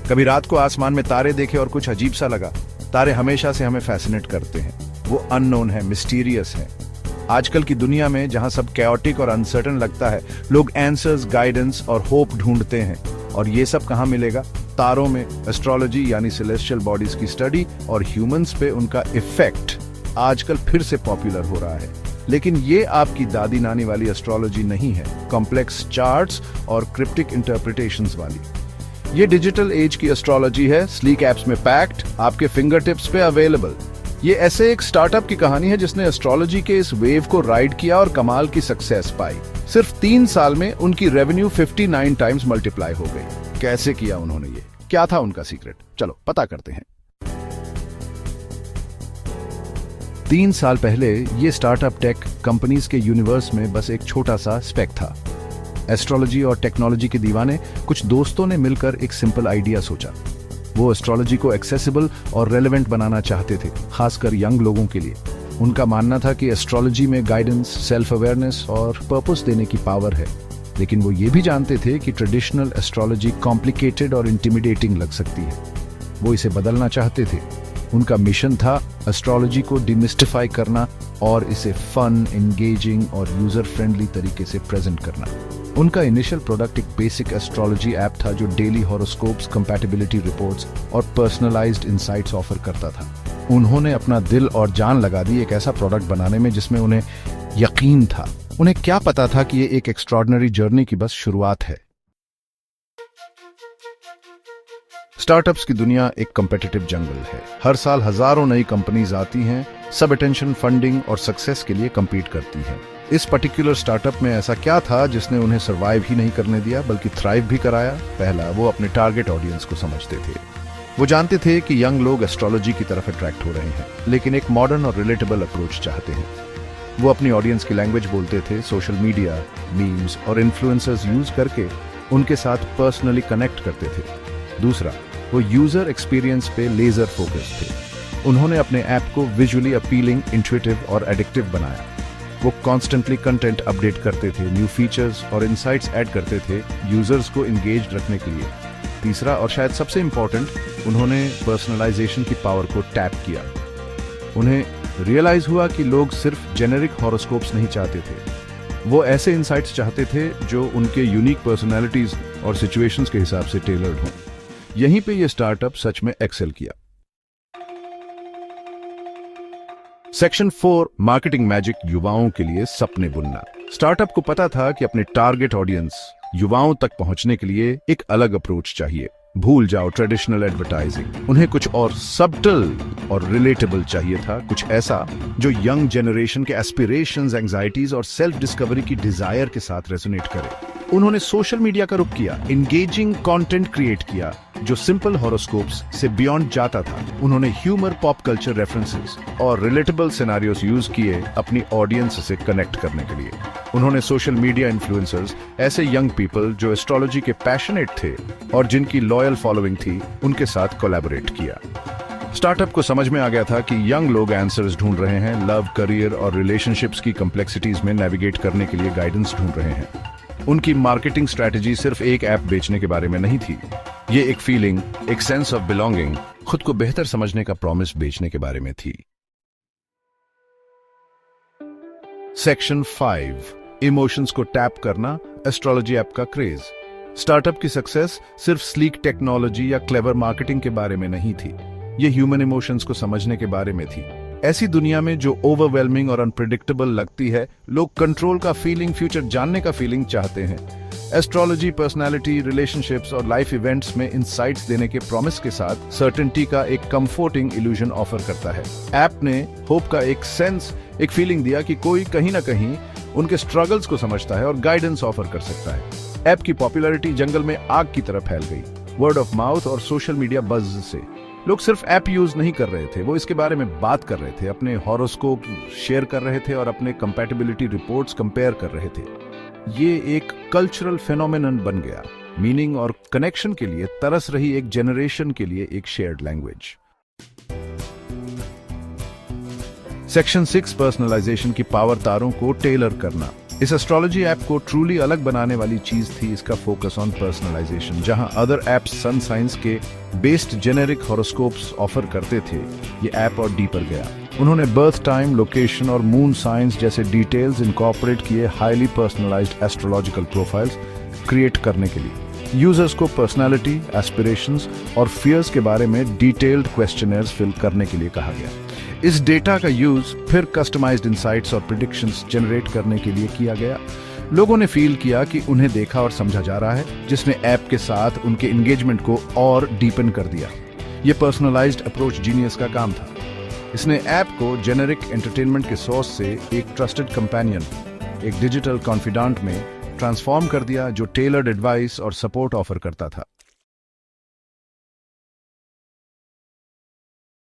कभी रात को आसमान में तारे देखे और कुछ अजीब सा लगा। तारे हमेशा से हमें फैसिनेट करते हैं। वो अननोन है, मिस्टीरियस है। आजकल की दुनिया में जहां सब कैओटिक और अनसर्टन लगता है, लोग आंसर्स, गाइडेंस और होप ढूंढते हैं। और ये सब कहां मिलेगा? तारों में। एस्ट्रोलॉजी यानी सेलेस्टियल बॉडीज की स्टडी और ह्यूमंस पे उनका इफेक्ट आजकल फिर से पॉपुलर हो रहा है। लेकिन ये आपकी दादी नानी वाली एस्ट्रोलॉजी नहीं है, कॉम्प्लेक्स चार्ट्स और क्रिप्टिक इंटरप्रिटेशंस वाली। ये डिजिटल एज की एस्ट्रोलॉजी है, स्लीक एप्स में पैक्ड, आपके फिंगर टिप्स पे अवेलेबल। ये ऐसे एक स्टार्टअप की कहानी है जिसने एस्ट्रोलॉजी के इस वेव को राइड किया और कमाल की सक्सेस पाई। सिर्फ 3 साल में उनकी रेवेन्यू 59 टाइम्स मल्टीप्लाई हो गई। कैसे किया उन्होंने ये? क्या था उनका सीक्रेट? चलो पता करते हैं। 3 साल पहले ये स्टार्टअप टेक कंपनीज के यूनिवर्स में बस एक छोटा सा स्पेक था। एस्ट्रोलॉजी और टेक्नोलॉजी के दीवाने कुछ दोस्तों ने मिलकर एक सिंपल आइडिया सोचा। वो एस्ट्रोलॉजी को एक्सेसिबल और रेलेवेंट बनाना चाहते थे, खासकर यंग लोगों के लिए। उनका मानना था कि एस्ट्रोलॉजी में गाइडेंस, सेल्फ अवेयरनेस और पर्पस देने की पावर है। लेकिन वो ये भी जानते थे कि ट्रेडिशनल एस्ट्रोलॉजी कॉम्प्लिकेटेड और इंटिमिडेटिंग लग सकती है। वो इसे बदलना चाहते थे। उनका मिशन था एस्ट्रोलॉजी को डिमिस्टिफाई करना और इसे फन, एंगेजिंग और यूजर फ्रेंडली तरीके से प्रेजेंट करना। उनका इनिशियल प्रोडक्ट एक बेसिक एस्ट्रोलॉजी ऐप था जो डेली हॉरोस्कोप्स, कंपैटिबिलिटी रिपोर्ट्स और पर्सनलाइज्ड इनसाइट्स ऑफर करता था। उन्होंने अपना दिल और जान लगा दी एक ऐसा प्रोडक्ट बनाने में जिसमें उन्हें यकीन था। उन्हें क्या पता था कि ये एक एक्स्ट्रॉर्डिनरी जर्नी की बस शुरुआत है। स्टार्टअप्स की दुनिया एक कॉम्पिटिटिव जंगल है। हर साल हजारों नई कंपनीज आती हैं, सब अटेंशन, फंडिंग और सक्सेस के लिए compete करती हैं। इस पर्टिकुलर स्टार्टअप में ऐसा क्या था जिसने उन्हें सर्वाइव ही नहीं करने दिया बल्कि थ्राइव भी कराया? पहला, वो अपने टारगेट ऑडियंस को समझते थे। वो जानते थे कि यंग लोग एस्ट्रोलॉजी की तरफ अट्रैक्ट हो रहे हैं, लेकिन एक मॉडर्न और रिलेटेबल अप्रोच चाहते हैं। वो अपनी ऑडियंस की लैंग्वेज बोलते थे, सोशल मीडिया, मीम्स और इन्फ्लुएंसर्स यूज करके उनके साथ पर्सनली कनेक्ट करते थे। दूसरा, वो यूजर एक्सपीरियंस पे लेजर फोकस थे। उन्होंने अपने ऐप को विजुअली अपीलिंग, इंट्यूटिव और एडिक्टिव बनाया। वो कॉन्स्टेंटली कंटेंट अपडेट करते थे, न्यू फीचर्स और इनसाइट्स ऐड करते थे यूजर्स को एंगेज रखने के लिए। तीसरा और शायद सबसे इंपॉर्टेंट, उन्होंने पर्सनलाइजेशन की पावर को टैप किया। उन्हें रियलाइज हुआ कि लोग सिर्फ जेनेरिक हॉरोस्कोप्स नहीं चाहते थे, वो ऐसे इनसाइट्स चाहते थे जो उनके यूनिक पर्सनैलिटीज और सिचुएशंस के हिसाब से टेलर्ड हों। यहीं पे ये स्टार्टअप सच में एक्सेल किया। सेक्शन 4, मार्केटिंग मैजिक, युवाओं के लिए सपने बुनना। स्टार्टअप को पता था कि अपने टारगेट ऑडियंस युवाओं तक पहुंचने के लिए एक अलग अप्रोच चाहिए। भूल जाओ ट्रेडिशनल एडवर्टाइजिंग, उन्हें कुछ और सबटल और रिलेटेबल चाहिए था, कुछ ऐसा जो यंग जनरेशन के एस्पिरेशंस, एंजाइटीज और सेल्फ डिस्कवरी की डिजायर के साथ रेजोनेट करे। उन्होंने सोशल मीडिया का रुख किया, एंगेजिंग कंटेंट क्रिएट किया जो सिंपल हॉरोस्कोप्स से बियॉन्ड जाता था। उन्होंने ह्यूमर, पॉप कल्चर रेफरेंसेस और रिलेटेबल सिनेरियोस यूज किए अपनी ऑडियंस से कनेक्ट करने के लिए। उन्होंने सोशल मीडिया इन्फ्लुएंसर्स, ऐसे यंग पीपल जो एस्ट्रोलॉजी के पैशनेट थे और जिनकी लॉयल फॉलोइंग थी, उनके साथ कोलैबोरेट किया। स्टार्टअप को समझ में आ गया था कि यंग लोग आंसर्स ढूंढ रहे हैं, लव, करियर और रिलेशनशिप्स की कॉम्प्लेक्सिटीज में नेविगेट करने के लिए गाइडेंस ढूंढ रहे हैं। उनकी मार्केटिंग स्ट्रैटेजी सिर्फ एक ऐप बेचने के बारे में नहीं थी। ये एक फीलिंग, एक सेंस ऑफ बिलोंगिंग, खुद को बेहतर समझने का प्रॉमिस बेचने के बारे में थी। सेक्शन 5, इमोशंस को टैप करना, एस्ट्रोलॉजी ऐप का क्रेज। स्टार्टअप की सक्सेस सिर्फ स्लीक टेक्नोलॉजी या क्लेवर मार्केटिंग के बारे में नहीं थी, ये ह्यूमन इमोशंस को समझने के बारे में थी। ऐसी दुनिया में जो ओवरवेलमिंग और अनप्रेडिक्टेबल लगती है, लोग कंट्रोल का फीलिंग, फ्यूचर जानने का फीलिंग चाहते हैं। एस्ट्रोलॉजी पर्सनालिटी, रिलेशनशिप्स और लाइफ इवेंट्स में इंसाइट्स देने के प्रॉमिस के साथ सर्टेनिटी का एक कंफर्टिंग इल्यूजन ऑफर करता है। ऐप ने होप का एक सेंस, एक फीलिंग दिया कि कोई कहीं ना कहीं उनके स्ट्रगल्स को समझता है और गाइडेंस ऑफर कर सकता है। ऐप की पॉपुलैरिटी जंगल में आग की तरह फैल गई। वर्ड ऑफ माउथ और सोशल मीडिया बज़ से लोग सिर्फ ऐप यूज नहीं कर रहे थे, वो इसके बारे में बात कर रहे थे, अपने हॉरोस्कोप शेयर कर रहे थे और अपने कंपैटिबिलिटी रिपोर्ट्स कंपेयर कर रहे थे। ये एक कल्चरल फेनोमेनन बन गया, मीनिंग और कनेक्शन के लिए तरस रही एक जनरेशन के लिए एक शेयर्ड लैंग्वेज। सेक्शन 6, पर्सनलाइजेशन की पावर, तारों को टेलर करना। इस एस्ट्रोलॉजी ऐप को ट्रूली अलग बनाने वाली चीज थी इसका फोकस ऑन पर्सनलाइजेशन। जहां अदर ऐप्स सन साइंस के बेस्ड जेनेरिक हॉरोस्कोप्स ऑफर करते थे, ये ऐप और डीपर गया। उन्होंने बर्थ टाइम, लोकेशन और मून साइंस जैसे डिटेल्स इनकॉर्पोरेट किए highly personalised astrological profiles create करने के लिए। यूजर्स को पर्सनालिटी, एस्पिरेशंस और फियर्स के बारे में डिटेल्ड क्वेश्चनर्स फिल करने के लिए कहा गया। इस डेटा का यूज फिर कस्टमाइज्ड इंसाइट्स और प्रेडिक्शंस जनरेट करने के लिए किया गया। लोगों ने फील किया कि उन्हें देखा और समझा जा रहा है, जिसने ऐप के साथ उनके एंगेजमेंट को और डीपन कर दिया। ये पर्सनलाइज्ड अप्रोच जीनियस का काम था। इसने ऐप को जेनेरिक एंटरटेनमेंट के सोर्स से एक ट्रस्टेड कंपेनियन, एक डिजिटल कॉन्फिडेंट में ट्रांसफॉर्म कर दिया जो टेलर्ड एडवाइस और सपोर्ट ऑफर करता था।